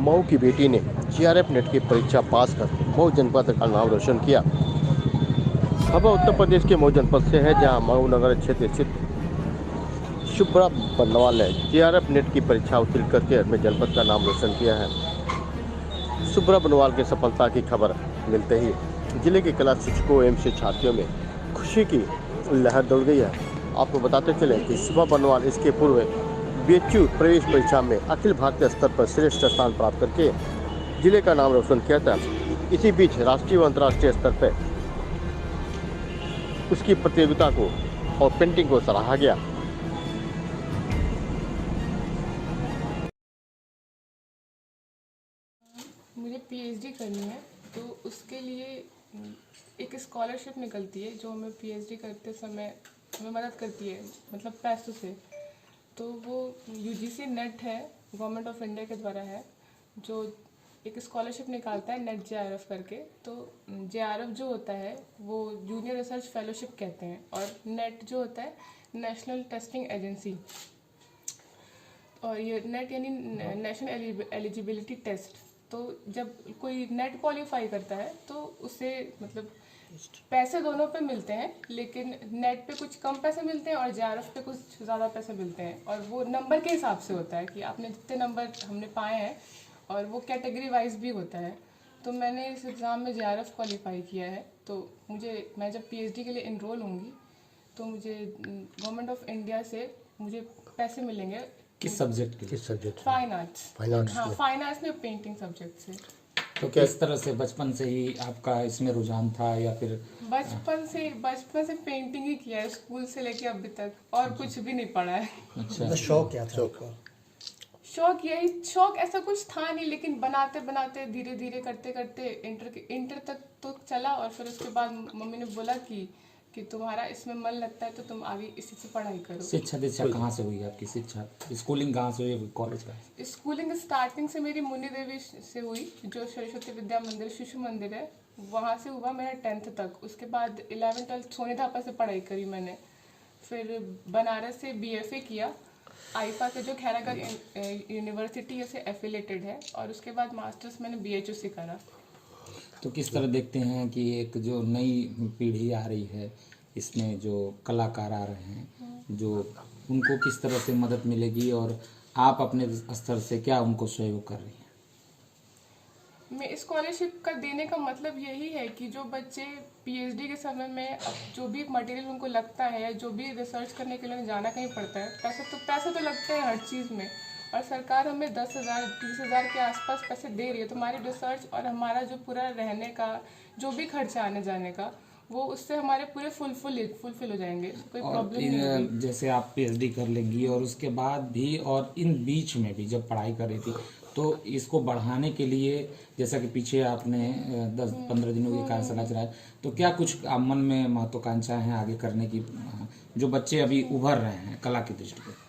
मऊ की बेटी ने जीआरएफ नेट की परीक्षा पास कर मऊ जनपद का नाम रोशन किया। खबर उत्तर प्रदेश के मऊ जनपद से है, जहां मऊ नगर क्षेत्र स्थित शुभ्रा बर्नवाल ने जीआरएफ नेट की परीक्षा उत्तीर्ण करके अपने जनपद का नाम रोशन किया है। शुभ्रा बर्नवाल की सफलता की खबर मिलते ही जिले के कला शिक्षकों एवं छात्रों में खुशी की लहर दौड़ गई है। आपको बताते चले कि शुभ्रा बर्नवाल इसके पूर्व बीएचयू प्रवेश परीक्षा में अखिल भारतीय स्तर पर श्रेष्ठ स्थान प्राप्त करके जिले का नाम रोशन किया था। इसी बीच राष्ट्रीय व अंतर्राष्ट्रीय स्तर पर उसकी प्रतियोगिता को और पेंटिंग को सराहा गया। मुझे पीएचडी करनी है, तो उसके लिए एक स्कॉलरशिप निकलती है जो हमें पीएचडी करते समय हमें मदद करती है, मतलब पैसों से। तो वो यूजीसी नेट है, गवर्नमेंट ऑफ इंडिया के द्वारा है, जो एक स्कॉलरशिप निकालता है नेट जेआरएफ करके। तो जेआरएफ जो होता है वो जूनियर रिसर्च फेलोशिप कहते हैं, और नेट जो होता है नेशनल टेस्टिंग एजेंसी, और ये नेट यानी नेशनल एलिजिबिलिटी टेस्ट। तो जब कोई नेट क्वालिफाई करता है तो उसे मतलब पैसे दोनों पे मिलते हैं, लेकिन नेट पे कुछ कम पैसे मिलते हैं और जेआरएफ पे कुछ ज़्यादा पैसे मिलते हैं। और वो नंबर के हिसाब से होता है कि आपने जितने नंबर हमने पाए हैं, और वो कैटेगरी वाइज भी होता है। तो मैंने इस एग्ज़ाम में जेआरएफ क्वालिफाई किया है, तो मैं जब पीएचडी के लिए इनरोल होंगी तो मुझे गवर्नमेंट ऑफ इंडिया से मुझे पैसे मिलेंगे। किस सब्जेक्ट के? किस सब्जेक्ट? Fine arts. हाँ, फाइन आर्ट्स में पेंटिंग सब्जेक्ट से। तो किस तरह से बचपन से ही आपका इसमें रुझान था, या फिर बचपन से पेंटिंग ही किया है, स्कूल से लेके अभी तक, और कुछ भी नहीं पढ़ा है। अच्छा, शौक क्या था? शौक ऐसा कुछ था नहीं, लेकिन बनाते बनाते धीरे धीरे करते करते इंटर तक तो चला। और फिर उसके बाद मम्मी ने बोला कि तुम्हारा इसमें मन लगता है तो तुम आगे इसी से पढ़ाई करो। शिक्षा दीक्षा कहाँ से हुई आपकी? शिक्षा स्कूलिंग कहाँ से हुई, कॉलेज का? स्कूलिंग स्टार्टिंग से मेरी मुन्नी देवी से हुई, जो सरस्वती विद्या मंदिर शिशु मंदिर है, वहाँ से हुआ मेरा 10th तक। उसके बाद 11th 12th सोनी धापा से पढ़ाई करी मैंने। फिर बनारस से बीएफए किया, आईफा के जो खैरागढ़ यूनिवर्सिटी से एफिलेटेड है, और उसके बाद मास्टर्स मैंने बीएचयू से करा। तो किस तरह देखते हैं कि एक जो नई पीढ़ी आ रही है, इसमें जो कलाकार आ रहे हैं, जो उनको किस तरह से मदद मिलेगी, और आप अपने स्तर से क्या उनको सहयोग कर रही हैं? मैं स्कॉलरशिप का देने का मतलब यही है कि जो बच्चे पीएचडी के समय में जो भी मटेरियल उनको लगता है, जो भी रिसर्च करने के लिए जाना कहीं पड़ता है, पैसे तो लगते हैं हर चीज़ में, और सरकार हमें 10,000 30,000 के आसपास पैसे दे रही है। तो हमारी रिसर्च और हमारा जो पूरा रहने का जो भी खर्चा आने जाने का, वो उससे हमारे पूरे फुलफिल हो जाएंगे, कोई प्रॉब्लम नहीं होगी। जैसे आप पीएचडी कर लेंगी और उसके बाद भी, और इन बीच में भी जब पढ़ाई कर रही थी, तो इसको बढ़ाने के लिए, जैसा कि पीछे आपने 10-15 दिनों की कार्यशाला चलाया, तो क्या कुछ मन में महत्वाकांक्षा है आगे करने की, जो बच्चे अभी उभर रहे हैं कला की दृष्टि से?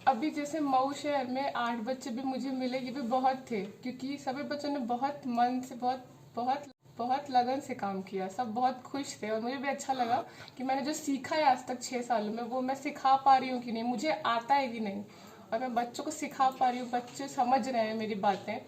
अभी जैसे मऊ शहर में 8 बच्चे भी मुझे मिले, ये भी बहुत थे, क्योंकि सभी बच्चों ने बहुत मन से बहुत लगन से काम किया। सब बहुत खुश थे, और मुझे भी अच्छा लगा कि मैंने जो सीखा है आज तक 6 सालों में, वो मैं सिखा पा रही हूँ कि नहीं, मुझे आता है कि नहीं, और मैं बच्चों को सिखा पा रही हूँ, बच्चे समझ रहे हैं मेरी बातें।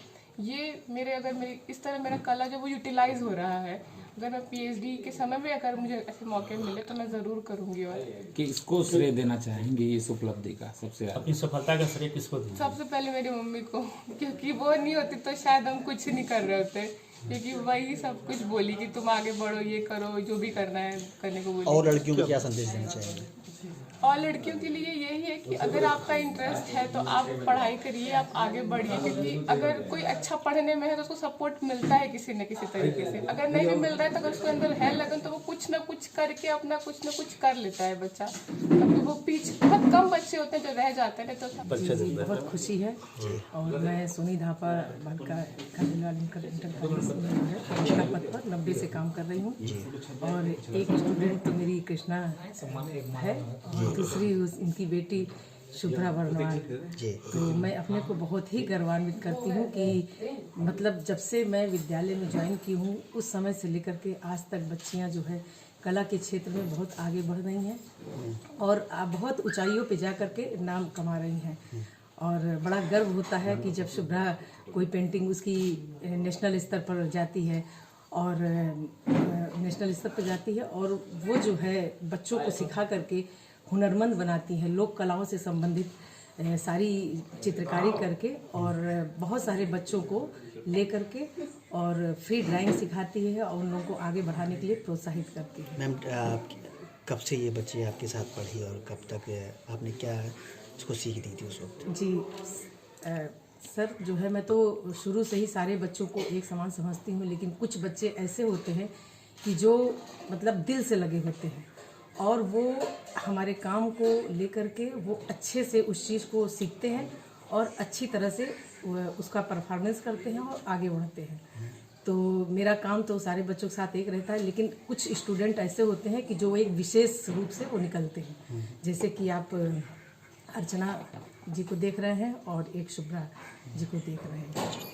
ये मेरी इस तरह मेरा कला जो वो यूटिलाइज हो रहा है। अगर मैं पीएचडी के समय में अगर मुझे ऐसे मौके मिले तो मैं ज़रूर करूँगी। और कि इसको श्रेय देना चाहेंगे इस उपलब्धि का? सबसे अपनी सफलता का श्रेय किसको देंगे? सबसे पहले मेरी मम्मी को, क्योंकि वो नहीं होती तो शायद हम कुछ नहीं कर रहे होते, क्योंकि वही सब कुछ बोली कि तुम आगे बढ़ो, ये करो, जो भी करना है करने को बोली। और लड़कियों को क्या संदेश देना चाहेंगे? और लड़कियों के लिए यही है कि अगर आपका इंटरेस्ट है तो आप पढ़ाई करिए, आप आगे बढ़िए, क्योंकि अगर कोई अच्छा पढ़ने में है तो उसको सपोर्ट मिलता है किसी न किसी तरीके से। अगर नहीं भी मिल रहा है तो अगर उसके अंदर है लगन, तो वो कुछ ना कुछ करके अपना कुछ ना कुछ कर लेता है बच्चा। क्योंकि वो पीछे बहुत कम बच्चे होते हैं जो रह जाते हैं। तो बहुत खुशी है, और मैं सोनी धापा बालिका इंटर कॉलेज में प्रवक्ता पद पर 90 से काम कर रही हूँ, और एक स्टूडेंट तो मेरी कृष्णा है, दूसरी इनकी बेटी शुभ्रा बर्नवाल। तो मैं अपने को बहुत ही गर्वान्वित करती हूँ कि मतलब जब से मैं विद्यालय में ज्वाइन की हूँ, उस समय से लेकर के आज तक बच्चियाँ जो है कला के क्षेत्र में बहुत आगे बढ़ रही हैं, और बहुत ऊंचाइयों पे जा कर के नाम कमा रही हैं। और बड़ा गर्व होता है कि जब शुभ्रा कोई पेंटिंग उसकी नेशनल स्तर पर जाती है और नेशनल स्तर पर जाती है और वो जो है बच्चों को सिखा करके हुनरमंद बनाती है, लोक कलाओं से संबंधित सारी चित्रकारी करके और बहुत सारे बच्चों को ले करके और फ्री ड्राइंग सिखाती है और उन लोगों को आगे बढ़ाने के लिए प्रोत्साहित करती है। मैम कब से ये बच्ची आपके साथ पढ़ी और कब तक आपने क्या उसको सीख दी थी उस वक्त? जी सर, जो है मैं तो शुरू से ही सारे बच्चों को एक समान समझती हूँ, लेकिन कुछ बच्चे ऐसे होते हैं कि जो मतलब दिल से लगे होते हैं और वो हमारे काम को लेकर के वो अच्छे से उस चीज़ को सीखते हैं और अच्छी तरह से उसका परफॉर्मेंस करते हैं और आगे बढ़ते हैं। तो मेरा काम तो सारे बच्चों के साथ एक रहता है, लेकिन कुछ स्टूडेंट ऐसे होते हैं कि जो एक विशेष रूप से वो निकलते हैं, जैसे कि आप अर्चना जी को देख रहे हैं और एक शुभ्रा जी को देख रहे हैं।